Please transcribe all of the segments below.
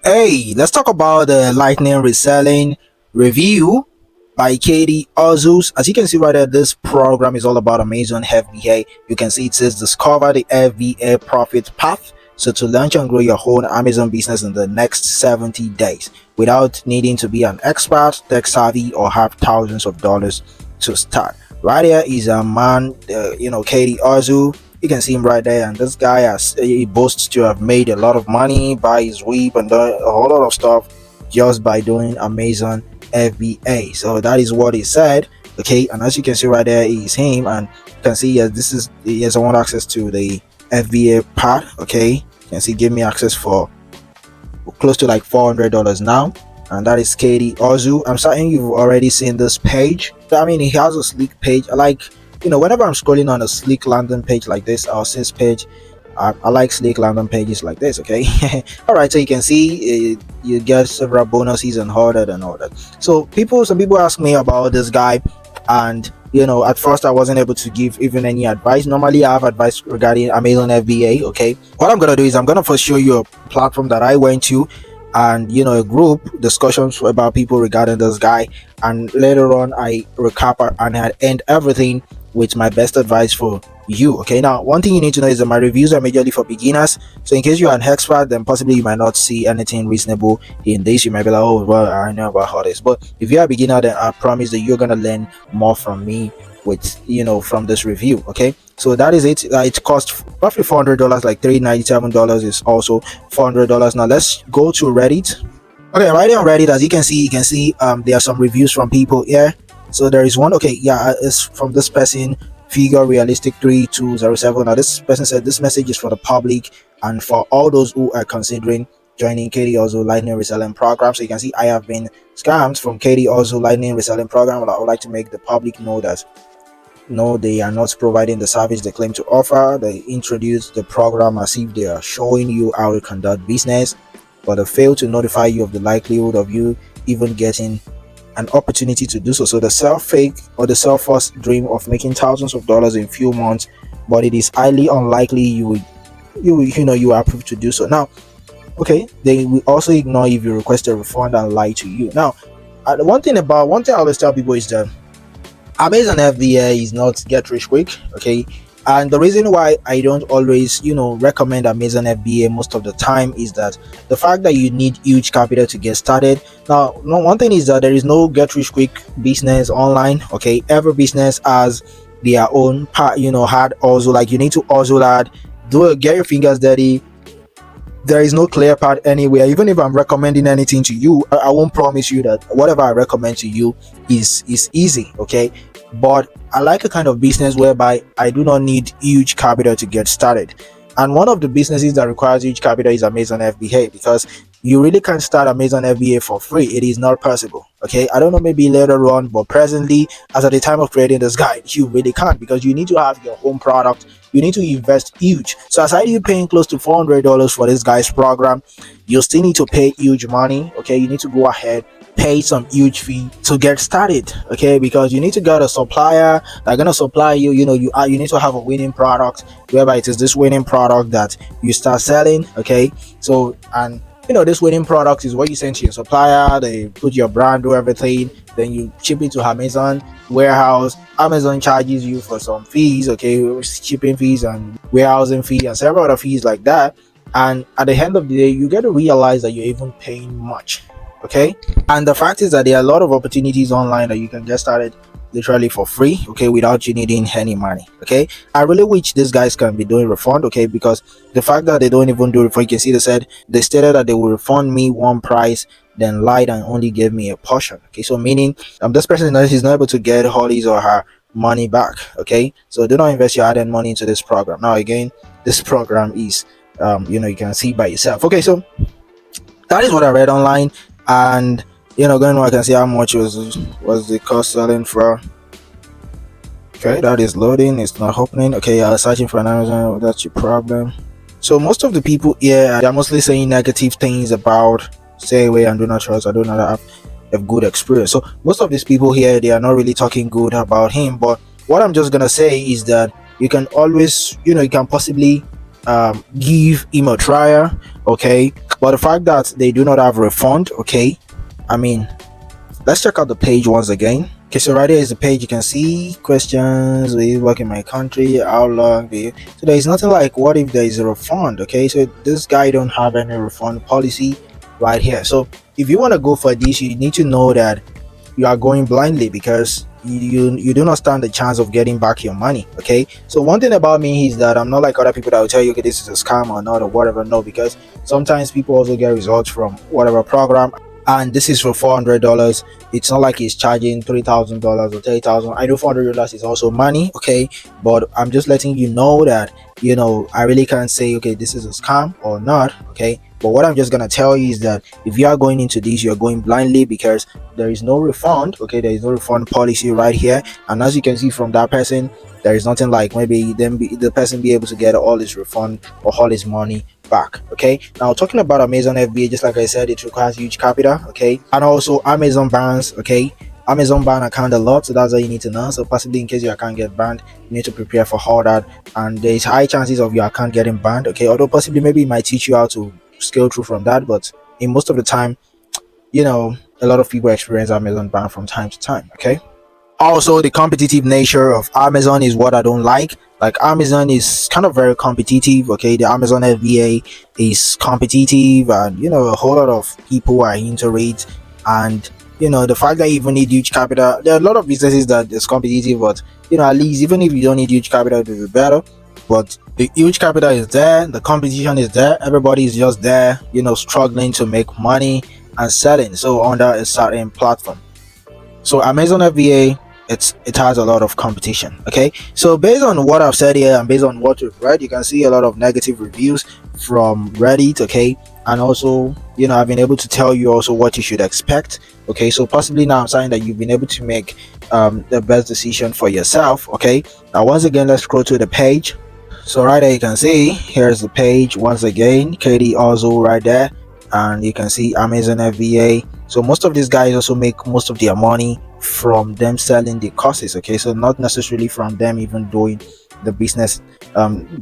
Hey, let's talk about the Lightning Reselling review by Katie Ozus. As you can see right there, this program is all about Amazon FBA. You can see it says discover the FBA profit path. So to launch and grow your own Amazon business in the next 70 days without needing to be an expert, tech savvy, or have thousands of dollars to start. Right here is a man, Katie Ozu. You can see him right there, and this guy he boasts to have made a lot of money by his whip and done a whole lot of stuff just by doing Amazon FBA. So that is what he said. Okay, and as you can see right there is him, and you can see he has one access to the FBA part. Okay, you can see give me access for close to like $400 now, and that is Katie Ozu. I'm certain you've already seen this page. I mean, he has a sleek page. I like, whenever I'm scrolling on a sleek landing page like this or sales page, I like sleek landing pages like this. Okay. All right, so you can see you get several bonuses and all that and all that. So some people ask me about this guy, and at first I wasn't able to give even any advice. Normally I have advice regarding Amazon FBA. Okay, what I'm gonna do is I'm gonna first show you a platform that I went to, and a group discussions about people regarding this guy, and later on I recap and I end everything with my best advice for you. Okay, now one thing you need to know is that my reviews are majorly for beginners, so in case you're an expert, then possibly you might not see anything reasonable in this. You might be like, oh well, I know about all this. But if you're a beginner, then I promise that you're gonna learn more from me with from this review. Okay, so that is it. It costs roughly $400, like $397 is also $400. Now let's go to Reddit. Okay, right here on Reddit, as you can see there are some reviews from people here. So there is one. Okay, yeah, it's from this person, figure realistic 3207. Now this person said this message is for the public and for all those who are considering joining Katie Ozu Lightning Reselling Program. So you can see I have been scammed from Katie Ozu Lightning Reselling Program. I would like to make the public know that no, they are not providing the service they claim to offer. They introduce the program as if they are showing you how to conduct business, but they fail to notify you of the likelihood of you even getting an opportunity to do so. So the self-fake or the self-forced dream of making thousands of dollars in few months, but it is highly unlikely you are approved to do so. Now, okay, they will also ignore if you request a refund and lie to you. Now, one thing I always tell people is that Amazon FBA is not get rich quick. Okay, and the reason why I don't always recommend Amazon FBA most of the time is that the fact that you need huge capital to get started. Now, one thing is that there is no get rich quick business online. Okay, every business has their own part, hard also, like you need to also hard, get your fingers dirty. There is no clear path anywhere. Even if I'm recommending anything to you, I won't promise you that whatever I recommend to you is easy. Okay, but I like a kind of business whereby I do not need huge capital to get started. And one of the businesses that requires huge capital is Amazon FBA, because you really can't start Amazon FBA for free. It is not possible. Okay, I don't know, maybe later on, but presently, as at the time of creating this guide, you really can't, because you need to have your own product. You need to invest huge. So aside you paying close to $400 for this guy's program, you still need to pay huge money. Okay, you need to go ahead, pay some huge fee to get started. Okay, because you need to get a supplier that's gonna supply you. You need to have a winning product, whereby it is this winning product that you start selling. Okay, so, and this winning product is what you send to your supplier. They put your brand, do everything, then you ship it to Amazon warehouse. Amazon charges you for some fees, okay, shipping fees and warehousing fee and several other fees like that. And at the end of the day, you get to realize that you're even paying much. Okay, and the fact is that there are a lot of opportunities online that you can get started literally for free, okay, without you needing any money. Okay, I really wish these guys can be doing refund, okay, because the fact that they don't even do refund, you can see they stated that they will refund me one price, then lied and only gave me a portion. Okay, so meaning this person is not able to get all his or her money back. Okay, so do not invest your hard-earned money into this program. Now again, this program is you can see by yourself. Okay, so that is what I read online, and going on, I can see how much was the cost selling for. Okay, that is loading. It's not opening. Okay, searching for an Amazon. That's your problem. So most of the people here, they're mostly saying negative things about stay away and do not trust. I do not have a good experience. So most of these people here, they are not really talking good about him. But what I'm just gonna say is that you can always, you can possibly give him a trial, okay? But the fact that they do not have refund, okay, I mean, let's check out the page once again. Okay, so right here is the page. You can see questions: will you work in my country, how long do you... So there is nothing like what if there is a refund. Okay, so this guy don't have any refund policy right here. So if you want to go for this, you need to know that you are going blindly, because you do not stand the chance of getting back your money. Okay, so one thing about me is that I'm not like other people that will tell you, okay, this is a scam or not or whatever. No, because sometimes people also get results from whatever program, and this is for $400. It's not like he's charging $3,000 or 30,000. I know $400 is also money, okay, but I'm just letting you know that, you know, I really can't say, okay, this is a scam or not. Okay, but what I'm just gonna tell you is that if you are going into this, you're going blindly, because there is no refund. Okay, there is no refund policy right here, and as you can see from that person, there is nothing like maybe the person be able to get all his refund or all his money back. Okay, now talking about Amazon FBA, just like I said, it requires huge capital. Okay, and also Amazon bans. Okay, Amazon ban account a lot, so that's all you need to know. So possibly in case your account get banned, you need to prepare for all that, and there's high chances of your account getting banned. Okay, although possibly maybe it might teach you how to scale through from that, but in most of the time, you know, a lot of people experience Amazon ban from time to time. Okay, also the competitive nature of Amazon is what I don't like. Like, Amazon is kind of very competitive. Okay, the Amazon FBA is competitive, and you know, a whole lot of people are into it. And you know, the fact that you even need huge capital, there are a lot of businesses that is competitive, but you know, at least even if you don't need huge capital, it will be better. But the huge capital is there, the competition is there, everybody is just there, you know, struggling to make money and selling so under a certain platform. So Amazon FBA, it has a lot of competition. Okay, so based on what I've said here and based on what we've read, you can see a lot of negative reviews from Reddit. Okay, and also, you know, I've been able to tell you also what you should expect. Okay, so possibly now I'm saying that you've been able to make the best decision for yourself. Okay, now once again, let's scroll to the page. So right there you can see, here's the page once again, Katie also right there, and you can see Amazon FBA. So most of these guys also make most of their money from them selling the courses. Okay, so not necessarily from them even doing the business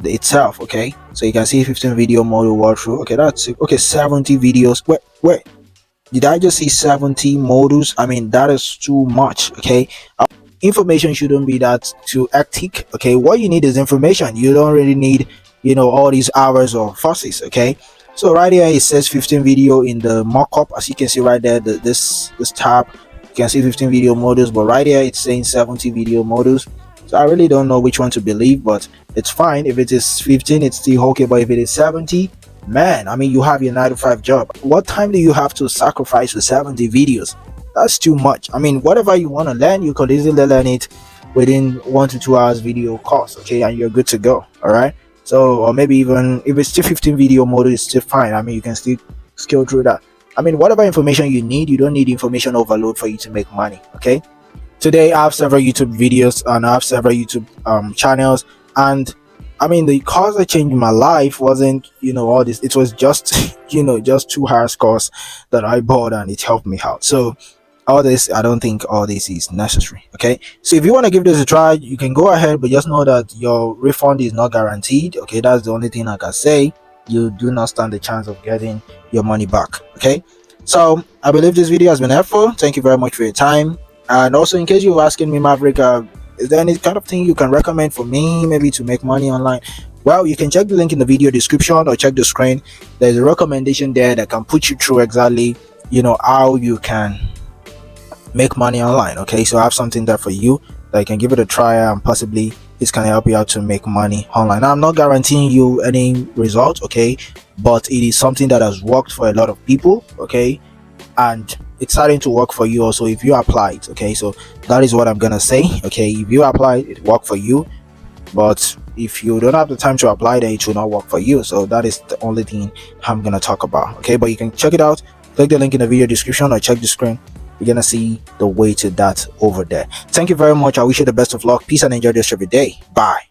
itself. Okay, so you can see 15 video model walkthrough. Okay, that's it. Okay, 70 videos. Wait, did I just see 70 models? I mean, that is too much. Okay, information shouldn't be that too hectic. Okay, what you need is information. You don't really need, you know, all these hours of fussy. Okay, so right here it says 15 video in the markup. As you can see right there, this tab, you can see 15 video models, but right here it's saying 70 video models. So I really don't know which one to believe, but it's fine. If it is 15, it's still okay, but if it is 70, man, I mean, you have your 9 to 5 job. What time do you have to sacrifice for 70 videos? That's too much. I mean, whatever you want to learn, you could easily learn it within 1 to 2 hours video course. Okay, and you're good to go. All right, so, or maybe even if it's still 15 video model, it's still fine. I mean, you can still scale through that. I mean, whatever information you need, you don't need information overload for you to make money. Okay, today I have several YouTube videos and I have several YouTube channels, and I mean, the course that changed my life wasn't, you know, all this. It was just you know, just 2 hours course that I bought and it helped me out. So all this, I don't think all this is necessary. Okay, so if you want to give this a try, you can go ahead, but just know that your refund is not guaranteed. Okay, that's the only thing I can say. You do not stand the chance of getting your money back. Okay, so I believe this video has been helpful. Thank you very much for your time. And also, in case you're asking me, Maverick, is there any kind of thing you can recommend for me, maybe to make money online? Well, you can check the link in the video description or check the screen. There's a recommendation there that can put you through exactly, you know, how you can make money online. Okay, so I have something there for you that you can give it a try, and possibly this can help you out to make money online. Now, I'm not guaranteeing you any results, okay, but it is something that has worked for a lot of people. Okay, and it's starting to work for you also if you apply it. Okay, so that is what I'm gonna say. Okay, if you apply it, work for you, but if you don't have the time to apply, then it will not work for you. So that is the only thing I'm gonna talk about. Okay, but you can check it out. Click the link in the video description or check the screen. You're gonna see the way to that over there. Thank you very much. I wish you the best of luck. Peace and enjoy the rest of your day. Bye.